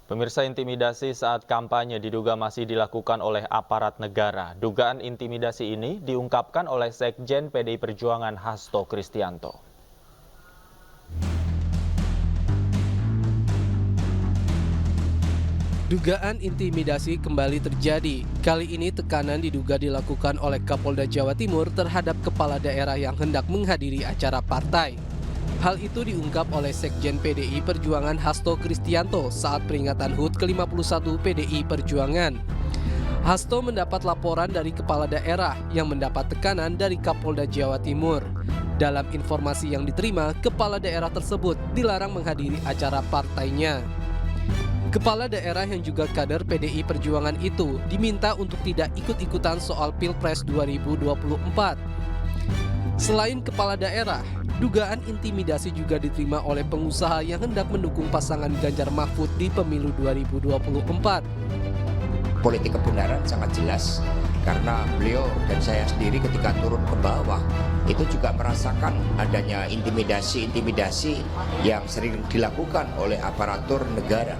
Pemirsa, intimidasi saat kampanye diduga masih dilakukan oleh aparat negara. Dugaan intimidasi ini diungkapkan oleh Sekjen PDI Perjuangan Hasto Kristianto. Dugaan intimidasi kembali terjadi. Kali ini tekanan diduga dilakukan oleh Kapolda Jawa Timur terhadap kepala daerah yang hendak menghadiri acara partai. Hal itu diungkap oleh Sekjen PDI Perjuangan Hasto Kristianto saat peringatan HUT ke-51 PDI Perjuangan. Hasto mendapat laporan dari kepala daerah yang mendapat tekanan dari Kapolda Jawa Timur. Dalam informasi yang diterima, kepala daerah tersebut dilarang menghadiri acara partainya. Kepala daerah yang juga kader PDI Perjuangan itu diminta untuk tidak ikut-ikutan soal Pilpres 2024. Selain kepala daerah, dugaan intimidasi juga diterima oleh pengusaha yang hendak mendukung pasangan Ganjar Mahfud di pemilu 2024. Politik kebenaran sangat jelas karena beliau dan saya sendiri ketika turun ke bawah itu juga merasakan adanya intimidasi yang sering dilakukan oleh aparatur negara.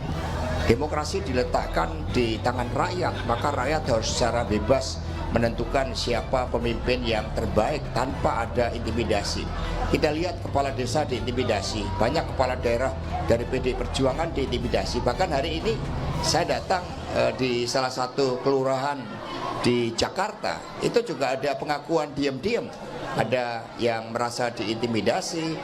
Demokrasi diletakkan di tangan rakyat, maka rakyat harus secara bebas menentukan siapa pemimpin yang terbaik tanpa ada intimidasi. Kita lihat kepala desa diintimidasi, banyak kepala daerah dari PDI Perjuangan diintimidasi. Bahkan hari ini saya datang di salah satu kelurahan di Jakarta, itu juga ada pengakuan diam-diam, ada yang merasa diintimidasi.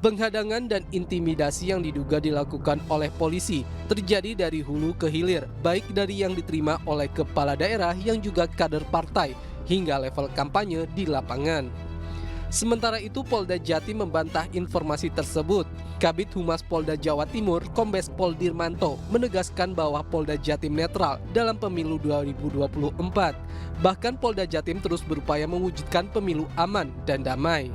Penghadangan dan intimidasi yang diduga dilakukan oleh polisi terjadi dari hulu ke hilir, baik dari yang diterima oleh kepala daerah yang juga kader partai hingga level kampanye di lapangan. Sementara itu, Polda Jatim membantah informasi tersebut. Kabid Humas Polda Jawa Timur, Kombes Pol Dirmanto, menegaskan bahwa Polda Jatim netral dalam pemilu 2024. Bahkan Polda Jatim terus berupaya mewujudkan pemilu aman dan damai.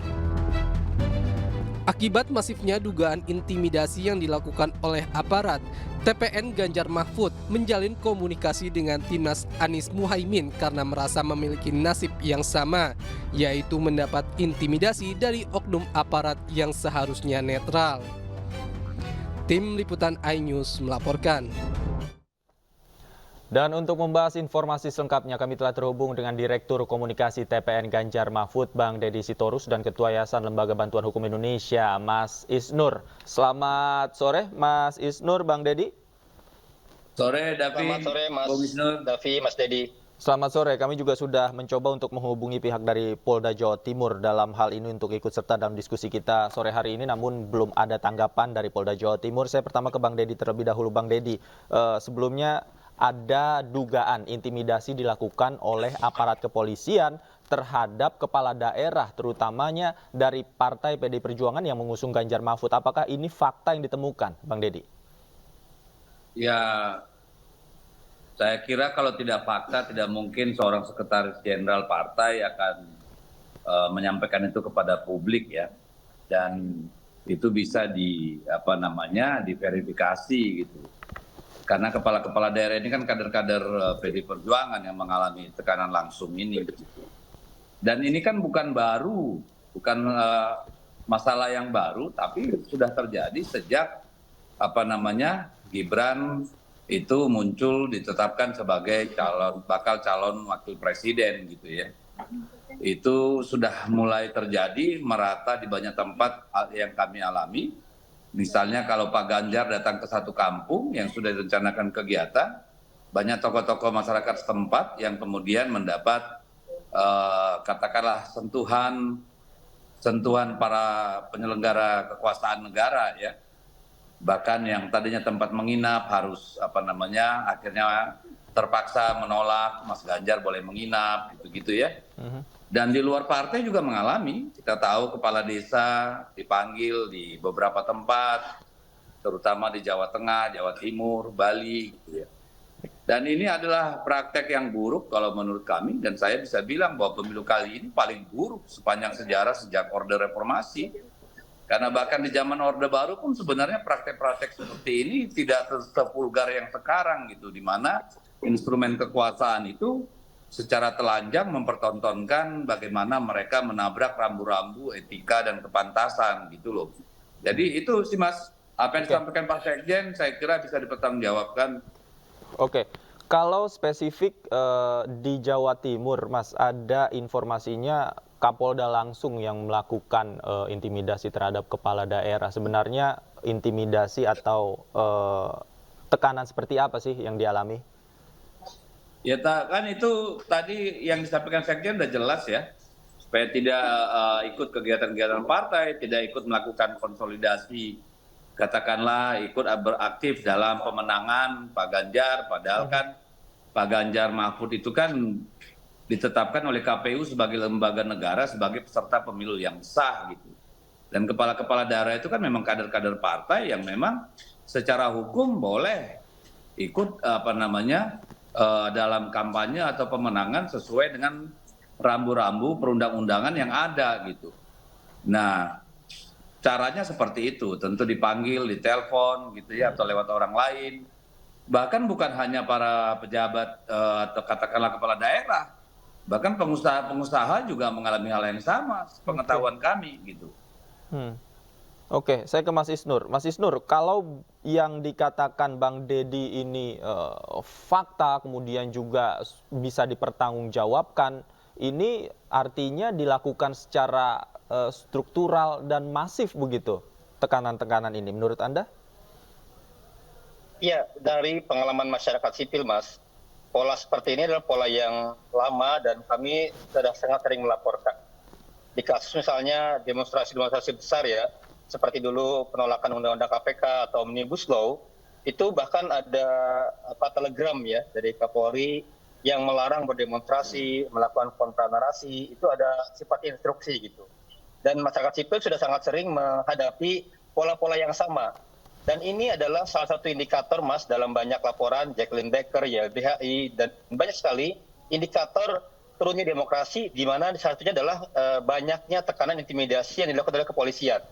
Akibat masifnya dugaan intimidasi yang dilakukan oleh aparat, TPN Ganjar Mahfud menjalin komunikasi dengan timnas Anies Muhaimin karena merasa memiliki nasib yang sama, yaitu mendapat intimidasi dari oknum aparat yang seharusnya netral. Tim Liputan iNews melaporkan. Dan untuk membahas informasi selengkapnya, kami telah terhubung dengan Direktur Komunikasi TPN Ganjar Mahfud, Bang Deddy Sitorus, dan Ketua Yayasan Lembaga Bantuan Hukum Indonesia, Mas Isnur. Selamat sore, Mas Isnur, Bang Deddy. Sore, Davi. Selamat sore, Mas Davi, Mas Deddy. Selamat sore, kami juga sudah mencoba untuk menghubungi pihak dari Polda Jawa Timur dalam hal ini untuk ikut serta dalam diskusi kita sore hari ini, namun belum ada tanggapan dari Polda Jawa Timur. Saya pertama ke Bang Deddy terlebih dahulu. Bang Deddy, sebelumnya ada dugaan intimidasi dilakukan oleh aparat kepolisian terhadap kepala daerah, terutamanya dari Partai PDI Perjuangan yang mengusung Ganjar Mahfud. Apakah ini fakta yang ditemukan, Bang Deddy? Ya, saya kira kalau tidak fakta, tidak mungkin seorang sekretaris jenderal partai akan menyampaikan itu kepada publik ya. Dan itu bisa diverifikasi gitu. Karena kepala-kepala daerah ini kan kader-kader PDI Perjuangan yang mengalami tekanan langsung ini. Dan ini kan bukan baru, bukan masalah yang baru, tapi sudah terjadi sejak Gibran itu muncul ditetapkan sebagai bakal calon wakil presiden gitu ya. Itu sudah mulai terjadi merata di banyak tempat yang kami alami. Misalnya kalau Pak Ganjar datang ke satu kampung yang sudah direncanakan kegiatan, banyak tokoh-tokoh masyarakat setempat yang kemudian mendapat katakanlah sentuhan para penyelenggara kekuasaan negara ya. Bahkan yang tadinya tempat menginap harus akhirnya terpaksa menolak Mas Ganjar boleh menginap gitu ya. Dan di luar partai juga mengalami, kita tahu kepala desa dipanggil di beberapa tempat, terutama di Jawa Tengah, Jawa Timur, Bali gitu ya. Dan ini adalah praktek yang buruk kalau menurut kami, dan saya bisa bilang bahwa pemilu kali ini paling buruk sepanjang sejarah sejak Orde Reformasi. Karena bahkan di zaman Orde Baru pun sebenarnya praktek-praktek seperti ini tidak sevulgar yang sekarang gitu, di mana instrumen kekuasaan itu secara telanjang mempertontonkan bagaimana mereka menabrak rambu-rambu etika dan kepantasan gitu loh. Jadi itu sih Mas. Apa yang Oke. disampaikan Pak Sekjen saya kira bisa dipertanggungjawabkan. Oke, kalau spesifik di Jawa Timur, Mas, ada informasinya Kapolda langsung yang melakukan intimidasi terhadap kepala daerah. Sebenarnya intimidasi atau tekanan seperti apa sih yang dialami? Ya kan itu tadi yang disampaikan Sekjen udah jelas ya, supaya tidak ikut kegiatan-kegiatan partai, tidak ikut melakukan konsolidasi, katakanlah ikut beraktif dalam pemenangan Pak Ganjar, padahal kan Pak Ganjar Mahfud itu kan ditetapkan oleh KPU sebagai lembaga negara, sebagai peserta pemilu yang sah gitu. Dan kepala-kepala daerah itu kan memang kader-kader partai yang memang secara hukum boleh ikut dalam kampanye atau pemenangan sesuai dengan rambu-rambu perundang-undangan yang ada gitu. Nah, caranya seperti itu, tentu dipanggil, ditelepon gitu ya, atau lewat orang lain. Bahkan bukan hanya para pejabat atau katakanlah kepala daerah, bahkan pengusaha-pengusaha juga mengalami hal yang sama, pengetahuan kami gitu. Hmm. Oke, saya ke Mas Isnur. Mas Isnur, kalau yang dikatakan Bang Deddy ini fakta, kemudian juga bisa dipertanggungjawabkan, ini artinya dilakukan secara struktural dan masif begitu, tekanan-tekanan ini, menurut Anda? Ya, dari pengalaman masyarakat sipil, Mas, pola seperti ini adalah pola yang lama dan kami sudah sangat sering melaporkan. Di kasus misalnya demonstrasi-demonstrasi besar ya, seperti dulu penolakan Undang-Undang KPK atau Omnibus Law, itu bahkan ada telegram ya dari Kapolri yang melarang berdemonstrasi, melakukan kontra narasi, itu ada sifat instruksi gitu. Dan masyarakat sipil sudah sangat sering menghadapi pola-pola yang sama. Dan ini adalah salah satu indikator, Mas, dalam banyak laporan Jacqueline Becker, YLBHI, dan banyak sekali indikator turunnya demokrasi, di mana salah satunya adalah banyaknya tekanan intimidasi yang dilakukan oleh kepolisian.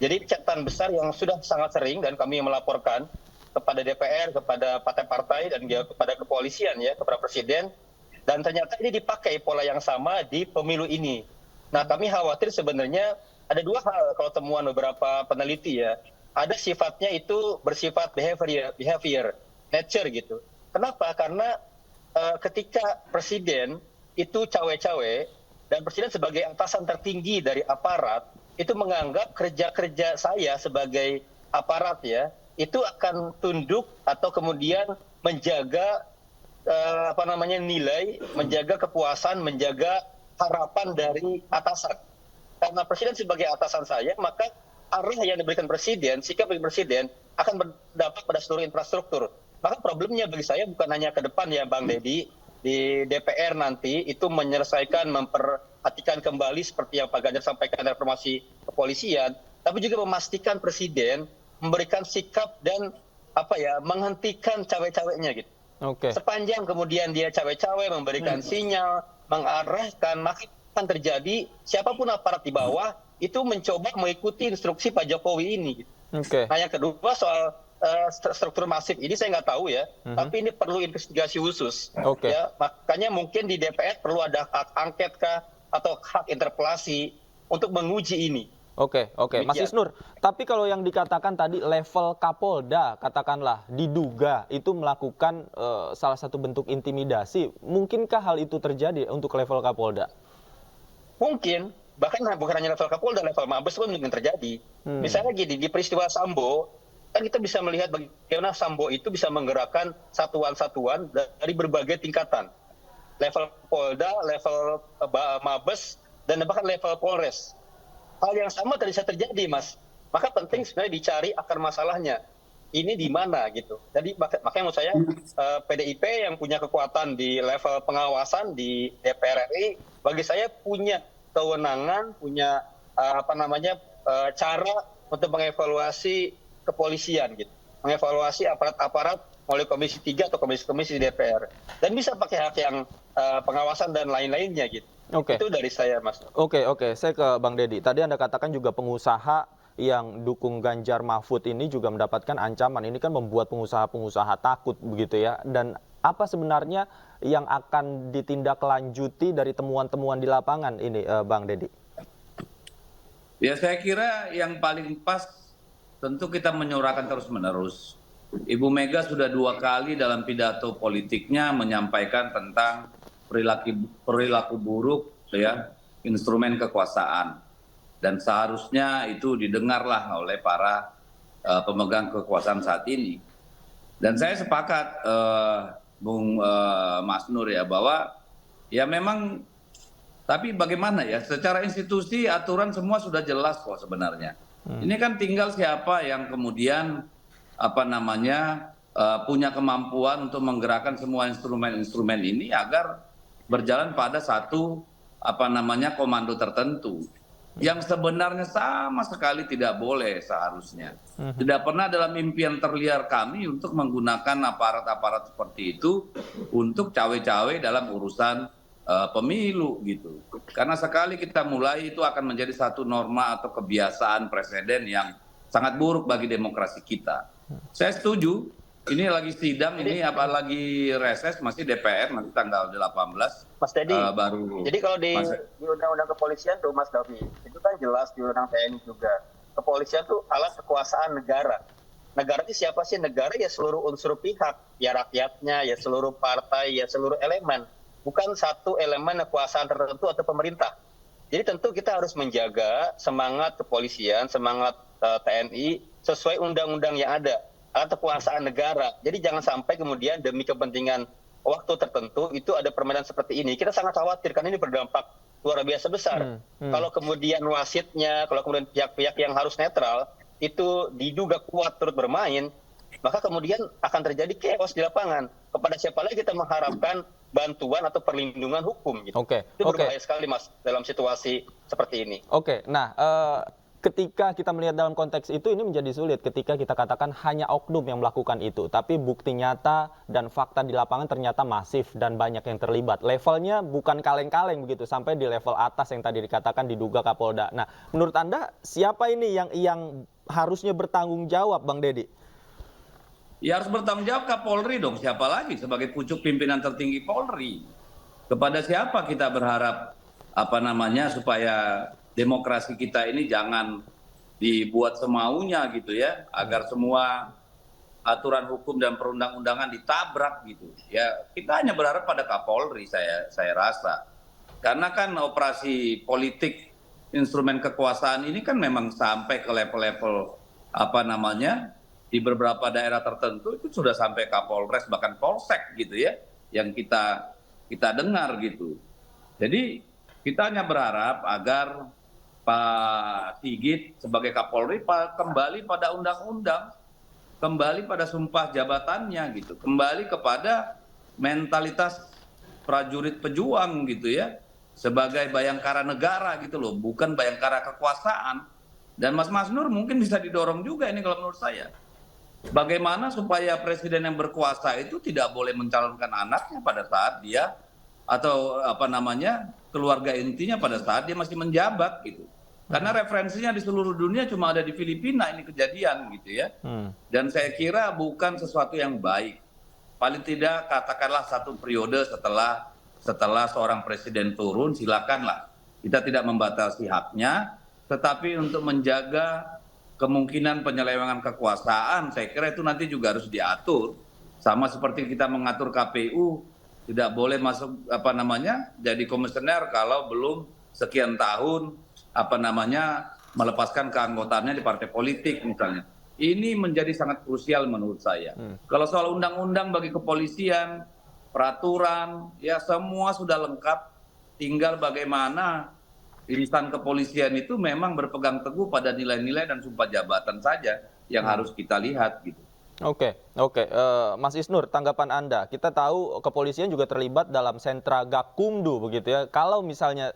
Jadi catatan besar yang sudah sangat sering dan kami melaporkan kepada DPR, kepada partai-partai, dan juga kepada kepolisian, ya, kepada Presiden, dan ternyata ini dipakai pola yang sama di pemilu ini. Nah, kami khawatir sebenarnya ada dua hal kalau temuan beberapa peneliti ya. Ada sifatnya itu bersifat behavior, nature gitu. Kenapa? Karena ketika presiden itu cawe-cawe dan presiden sebagai atasan tertinggi dari aparat itu menganggap kerja-kerja saya sebagai aparat ya itu akan tunduk atau kemudian menjaga nilai, menjaga kepuasan, menjaga harapan dari atasan. Karena presiden sebagai atasan saya, maka arah yang diberikan presiden, sikap dari presiden akan berdampak pada seluruh infrastruktur. Maka problemnya bagi saya bukan hanya ke depan ya Bang Deddy, di DPR nanti itu menyelesaikan, memperhatikan kembali seperti yang Pak Ganjar sampaikan reformasi kepolisian, tapi juga memastikan presiden memberikan sikap dan menghentikan cawe-cawenya gitu. Oke. Sepanjang kemudian dia cawe-cawe memberikan sinyal, mengarahkan, maka akan terjadi siapapun aparat di bawah itu mencoba mengikuti instruksi Pak Jokowi ini. Oke. Nah, yang kedua soal struktur masif ini saya nggak tahu ya, tapi ini perlu investigasi khusus. Oke. Ya, makanya mungkin di DPR perlu ada hak angket kah atau hak interpelasi untuk menguji ini. Oke. Mas Demikian. Isnur, tapi kalau yang dikatakan tadi level Kapolda, katakanlah diduga itu melakukan salah satu bentuk intimidasi, mungkinkah hal itu terjadi untuk level Kapolda? Mungkin, bahkan bukan hanya level Kapolda, level Mabes pun mungkin terjadi. Misalnya gini, di peristiwa Sambo, kan kita bisa melihat bagaimana Sambo itu bisa menggerakkan satuan-satuan dari berbagai tingkatan. Level Polda, level Mabes, dan bahkan level Polres. Hal yang sama bisa terjadi, Mas. Maka penting sebenarnya dicari akar masalahnya. Ini di mana gitu. Jadi makanya menurut saya PDIP yang punya kekuatan di level pengawasan di DPR RI, bagi saya punya kewenangan, punya cara untuk mengevaluasi kepolisian gitu, mengevaluasi aparat-aparat oleh Komisi 3 atau komisi-komisi di DPR, dan bisa pakai hak yang pengawasan dan lain-lainnya gitu. Oke. Itu dari saya, Mas. Oke, saya ke Bang Deddy. Tadi Anda katakan juga pengusaha yang dukung Ganjar Mahfud ini juga mendapatkan ancaman. Ini kan membuat pengusaha-pengusaha takut begitu ya. Dan apa sebenarnya yang akan ditindaklanjuti dari temuan-temuan di lapangan ini, Bang Deddy? Ya saya kira yang paling pas tentu kita menyuarakan terus-menerus. Ibu Mega sudah 2 kali dalam pidato politiknya menyampaikan tentang perilaku buruk ya, instrumen kekuasaan. Dan seharusnya itu didengarlah oleh para pemegang kekuasaan saat ini. Dan saya sepakat Bung Mas Nur ya, bahwa ya memang, tapi bagaimana ya, secara institusi aturan semua sudah jelas kok sebenarnya. Ini kan tinggal siapa yang kemudian punya kemampuan untuk menggerakkan semua instrumen-instrumen ini agar berjalan pada satu komando tertentu yang sebenarnya sama sekali tidak boleh seharusnya. Tidak pernah dalam impian terliar kami untuk menggunakan aparat-aparat seperti itu untuk cawe-cawe dalam urusan pemilu gitu. Karena sekali kita mulai itu akan menjadi satu norma atau kebiasaan presiden yang sangat buruk bagi demokrasi kita. Saya setuju. Ini lagi sidang, ini apalagi reses, masih DPR nanti tanggal 18. Mas Dedi, baru. Jadi kalau di Undang-Undang Kepolisian tuh Mas Davi, itu kan jelas di Undang TNI juga. Kepolisian tuh alat kekuasaan negara. Negara itu siapa sih? Negara ya seluruh unsur pihak, ya rakyatnya, ya seluruh partai, ya seluruh elemen. Bukan satu elemen kekuasaan tertentu atau pemerintah. Jadi tentu kita harus menjaga semangat kepolisian, semangat TNI sesuai undang-undang yang ada. Alat kekuasaan negara. Jadi jangan sampai kemudian demi kepentingan waktu tertentu itu ada permainan seperti ini. Kita sangat khawatir karena ini berdampak luar biasa besar. Kalau kemudian wasitnya, kalau kemudian pihak-pihak yang harus netral itu diduga kuat turut bermain, maka kemudian akan terjadi chaos di lapangan. Kepada siapa lagi kita mengharapkan bantuan atau perlindungan hukum gitu. Itu berbahaya sekali Mas dalam situasi seperti ini. Nah, ketika kita melihat dalam konteks itu, ini menjadi sulit ketika kita katakan hanya oknum yang melakukan itu. Tapi bukti nyata dan fakta di lapangan ternyata masif dan banyak yang terlibat. Levelnya bukan kaleng-kaleng begitu, sampai di level atas yang tadi dikatakan diduga Kapolda. Nah, menurut Anda siapa ini yang harusnya bertanggung jawab, Bang Dedi? Ya harus bertanggung jawab Kapolri dong, siapa lagi sebagai pucuk pimpinan tertinggi Polri. Kepada siapa kita berharap supaya demokrasi kita ini jangan dibuat semaunya gitu ya, agar semua aturan hukum dan perundang-undangan ditabrak gitu. Ya kita hanya berharap pada Kapolri saya rasa. Karena kan operasi politik instrumen kekuasaan ini kan memang sampai ke level-level di beberapa daerah tertentu itu sudah sampai Kapolres bahkan Polsek gitu ya, yang kita dengar gitu. Jadi kita hanya berharap agar Pak Sigit sebagai Kapolri kembali pada undang-undang, kembali pada sumpah jabatannya gitu, kembali kepada mentalitas prajurit pejuang gitu ya, sebagai bayangkara negara gitu loh, bukan bayangkara kekuasaan. Dan Mas Nur mungkin bisa didorong juga ini kalau menurut saya. Bagaimana supaya presiden yang berkuasa itu tidak boleh mencalonkan anaknya pada saat dia atau keluarga intinya pada saat dia masih menjabat gitu. Karena referensinya di seluruh dunia cuma ada di Filipina ini kejadian gitu ya. Dan saya kira bukan sesuatu yang baik. Paling tidak katakanlah satu periode setelah seorang presiden turun, silakanlah. Kita tidak membatasi haknya, tetapi untuk menjaga kemungkinan penyelewengan kekuasaan, saya kira itu nanti juga harus diatur. Sama seperti kita mengatur KPU, tidak boleh masuk jadi komisioner kalau belum sekian tahun melepaskan keanggotaannya di partai politik misalnya. Ini menjadi sangat krusial menurut saya. Kalau soal undang-undang bagi kepolisian, peraturan, ya semua sudah lengkap. Tinggal bagaimana insan kepolisian itu memang berpegang teguh pada nilai-nilai dan sumpah jabatan saja yang harus kita lihat gitu. Oke. Mas Isnur, tanggapan Anda. Kita tahu kepolisian juga terlibat dalam sentra Gakumdu begitu ya. Kalau misalnya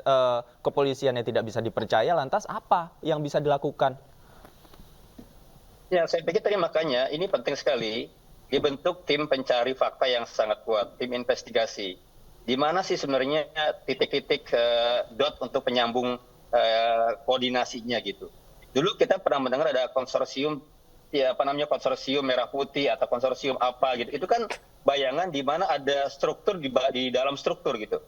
kepolisiannya tidak bisa dipercaya, lantas apa yang bisa dilakukan? Ya, saya pikir tadi makanya ini penting sekali dibentuk tim pencari fakta yang sangat kuat, tim investigasi. Di mana sih sebenarnya titik-titik dot untuk penyambung koordinasinya gitu. Dulu kita pernah mendengar ada konsorsium konsorsium merah putih atau konsorsium apa gitu. Itu kan bayangan di mana ada struktur di dalam struktur gitu.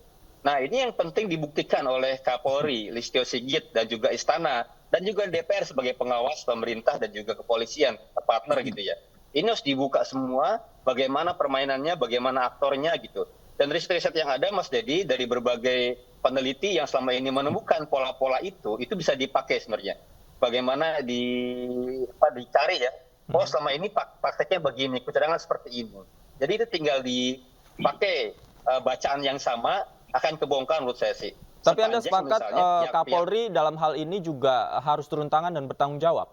Nah, ini yang penting dibuktikan oleh Kapolri, Listio Sigit dan juga Istana dan juga DPR sebagai pengawas pemerintah dan juga kepolisian partner gitu ya. Ini harus dibuka semua, bagaimana permainannya, bagaimana aktornya gitu. Dan riset-riset yang ada, Mas Dedi, dari berbagai peneliti yang selama ini menemukan pola-pola itu bisa dipakai sebenarnya. Bagaimana dicari ya, oh selama ini prakteknya begini, kecurangan seperti ini. Jadi itu tinggal dipakai bacaan yang sama, akan kebongkar menurut saya sih. Tapi Anda Sepanjang sepakat misalnya pihak-pihak- Kapolri dalam hal ini juga harus turun tangan dan bertanggung jawab?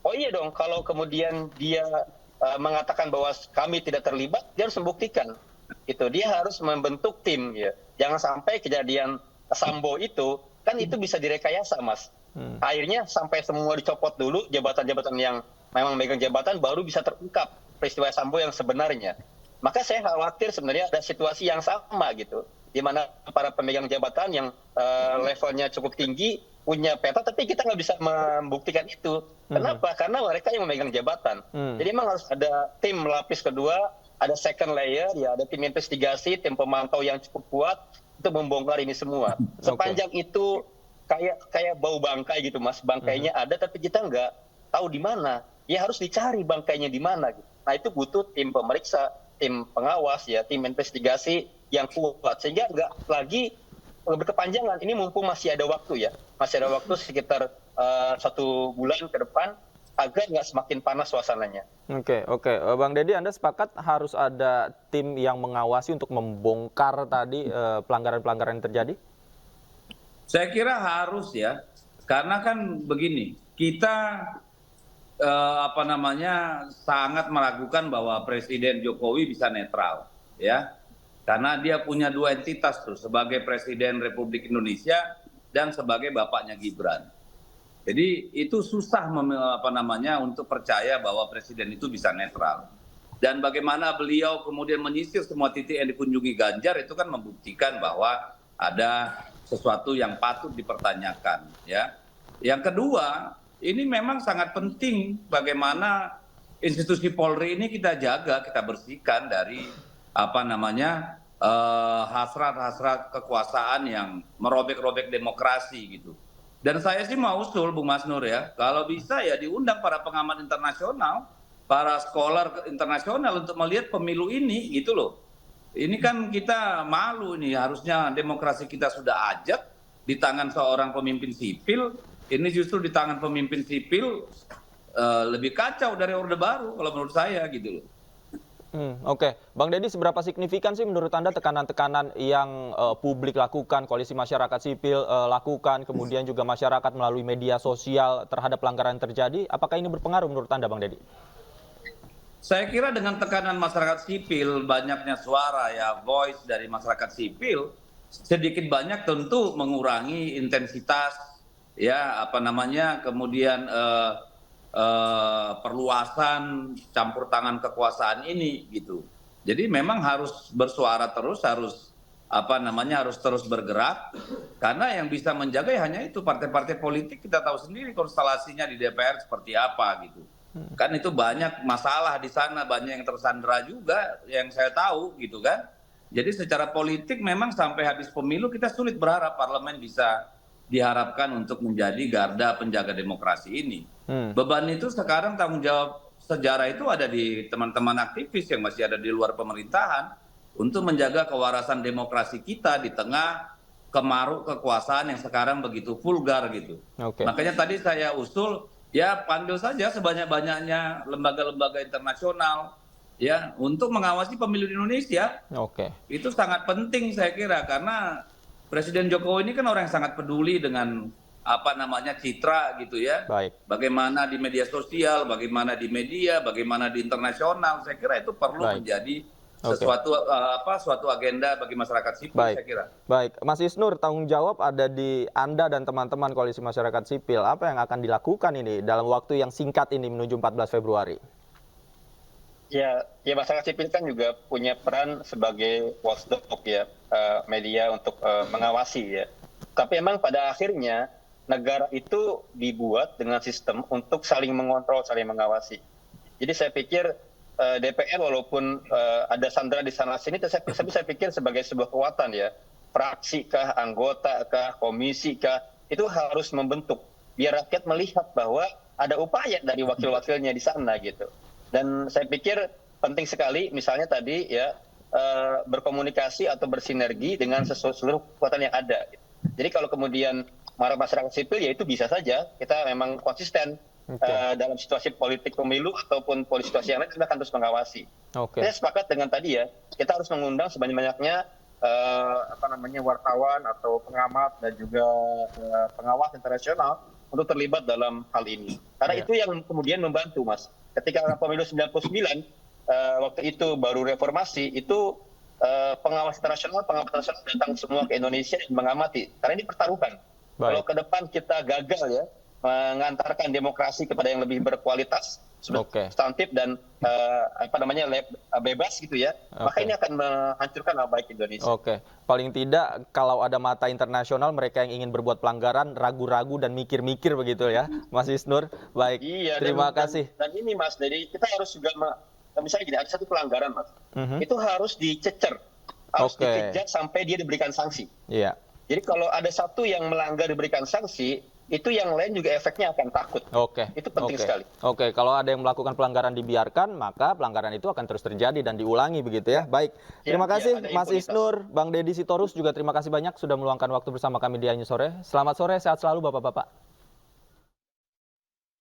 Oh iya dong, kalau kemudian dia mengatakan bahwa kami tidak terlibat, dia harus membuktikan. Dia harus membentuk tim. Ya. Jangan sampai kejadian Sambo itu, kan itu bisa direkayasa, Mas. Akhirnya sampai semua dicopot dulu, jabatan-jabatan yang memang megang jabatan baru bisa terungkap peristiwa Sambo yang sebenarnya. Maka saya khawatir sebenarnya ada situasi yang sama gitu, di mana para pemegang jabatan yang levelnya cukup tinggi punya peta, tapi kita nggak bisa membuktikan itu. Kenapa? Karena mereka yang memegang jabatan. Jadi memang harus ada tim lapis kedua, ada second layer, ya ada tim investigasi, tim pemantau yang cukup kuat untuk membongkar ini semua. Sepanjang itu kayak bau bangkai gitu, Mas. Bangkainya ada, tapi kita nggak tahu di mana. Ya harus dicari bangkainya di mana. Gitu. Nah itu butuh tim pemeriksa, tim pengawas, ya tim investigasi yang kuat, sehingga nggak lagi berkepanjangan. Ini mumpung masih ada waktu ya, masih ada waktu sekitar 1 bulan ke depan agar nggak semakin panas suasananya. Oke. Bang Deddy, Anda sepakat harus ada tim yang mengawasi untuk membongkar tadi pelanggaran-pelanggaran yang terjadi? Saya kira harus ya, karena kan begini, kita sangat meragukan bahwa Presiden Jokowi bisa netral, ya, karena dia punya 2 entitas tuh, sebagai Presiden Republik Indonesia dan sebagai bapaknya Gibran. Jadi itu susah untuk percaya bahwa Presiden itu bisa netral. Dan bagaimana beliau kemudian menyisir semua titik yang dikunjungi Ganjar itu kan membuktikan bahwa ada sesuatu yang patut dipertanyakan, ya. Yang kedua, ini memang sangat penting bagaimana institusi Polri ini kita jaga, kita bersihkan dari hasrat-hasrat kekuasaan yang merobek-robek demokrasi gitu. Dan saya sih mau usul, Bung Mas Nur ya, kalau bisa ya diundang para pengamat internasional, para scholar internasional untuk melihat pemilu ini gitu loh. Ini kan kita malu nih, harusnya demokrasi kita sudah ajat di tangan seorang pemimpin sipil, ini justru di tangan pemimpin sipil lebih kacau dari Orde Baru kalau menurut saya gitu loh. Oke. Bang Deddy, seberapa signifikan sih menurut Anda tekanan-tekanan yang publik lakukan, koalisi masyarakat sipil lakukan, kemudian juga masyarakat melalui media sosial terhadap pelanggaran yang terjadi? Apakah ini berpengaruh menurut Anda, Bang Deddy? Saya kira dengan tekanan masyarakat sipil, banyaknya suara ya, voice dari masyarakat sipil, sedikit banyak tentu mengurangi intensitas, ya kemudian perluasan campur tangan kekuasaan ini gitu. Jadi memang harus bersuara terus, harus terus bergerak, karena yang bisa menjaga ya hanya itu partai-partai politik. Kita tahu sendiri konstelasinya di DPR seperti apa gitu. Kan itu banyak masalah di sana, banyak yang tersandera juga yang saya tahu gitu kan. Jadi secara politik memang sampai habis pemilu kita sulit berharap parlemen bisa diharapkan untuk menjadi garda penjaga demokrasi ini. Beban itu sekarang, tanggung jawab sejarah itu ada di teman-teman aktivis yang masih ada di luar pemerintahan untuk menjaga kewarasan demokrasi kita di tengah kemaruk kekuasaan yang sekarang begitu vulgar gitu. Makanya tadi saya usul ya panggil saja sebanyak-banyaknya lembaga-lembaga internasional ya untuk mengawasi pemilu di Indonesia. Itu sangat penting saya kira, karena Presiden Jokowi ini kan orang yang sangat peduli dengan citra gitu ya. Bagaimana di media sosial, bagaimana di media, bagaimana di internasional. Saya kira itu perlu menjadi suatu agenda bagi masyarakat sipil, saya kira. Baik, Mas Isnur, tanggung jawab ada di Anda dan teman-teman koalisi masyarakat sipil. Apa yang akan dilakukan ini dalam waktu yang singkat ini menuju 14 Februari? Ya masyarakat sipil kan juga punya peran sebagai watchdog ya, media untuk mengawasi ya. Tapi memang pada akhirnya negara itu dibuat dengan sistem untuk saling mengontrol, saling mengawasi. Jadi saya pikir DPR walaupun ada sandera di sana sini, tapi saya pikir sebagai sebuah kekuatan ya, fraksi kah, anggota kah, komisi kah, itu harus membentuk biar rakyat melihat bahwa ada upaya dari wakil-wakilnya di sana gitu. Dan saya pikir penting sekali misalnya tadi ya berkomunikasi atau bersinergi dengan seluruh kekuatan yang ada. Gitu. Jadi kalau kemudian masyarakat sipil ya itu bisa saja kita memang konsisten dalam situasi politik pemilu ataupun situasi yang lain kita akan terus mengawasi. Saya sepakat dengan tadi ya kita harus mengundang sebanyak-banyaknya wartawan atau pengamat dan juga pengawas internasional untuk terlibat dalam hal ini. Karena itu yang kemudian membantu, Mas. Ketika pemilu 99, waktu itu baru reformasi, itu pengawas internasional datang semua ke Indonesia dan mengamati. Karena ini pertaruhan. Kalau ke depan kita gagal ya, mengantarkan demokrasi kepada yang lebih berkualitas, substantif dan bebas gitu ya, maka ini akan menghancurkan nama baik Indonesia. Paling tidak kalau ada mata internasional mereka yang ingin berbuat pelanggaran ragu-ragu dan mikir-mikir begitu ya, Mas Isnur. Baik, terima kasih. Dan ini Mas, jadi kita harus juga misalnya gini, ada satu pelanggaran Mas, itu harus dicecer, harus dikejar sampai dia diberikan sanksi. Jadi kalau ada satu yang melanggar diberikan sanksi, itu yang lain juga efeknya akan takut. Itu penting sekali. Kalau ada yang melakukan pelanggaran dibiarkan, maka pelanggaran itu akan terus terjadi dan diulangi begitu ya. Baik, terima kasih Mas Isnur, Bang Deddy Sitorus juga terima kasih banyak sudah meluangkan waktu bersama kami di Anju Sore. Selamat sore, sehat selalu Bapak-bapak.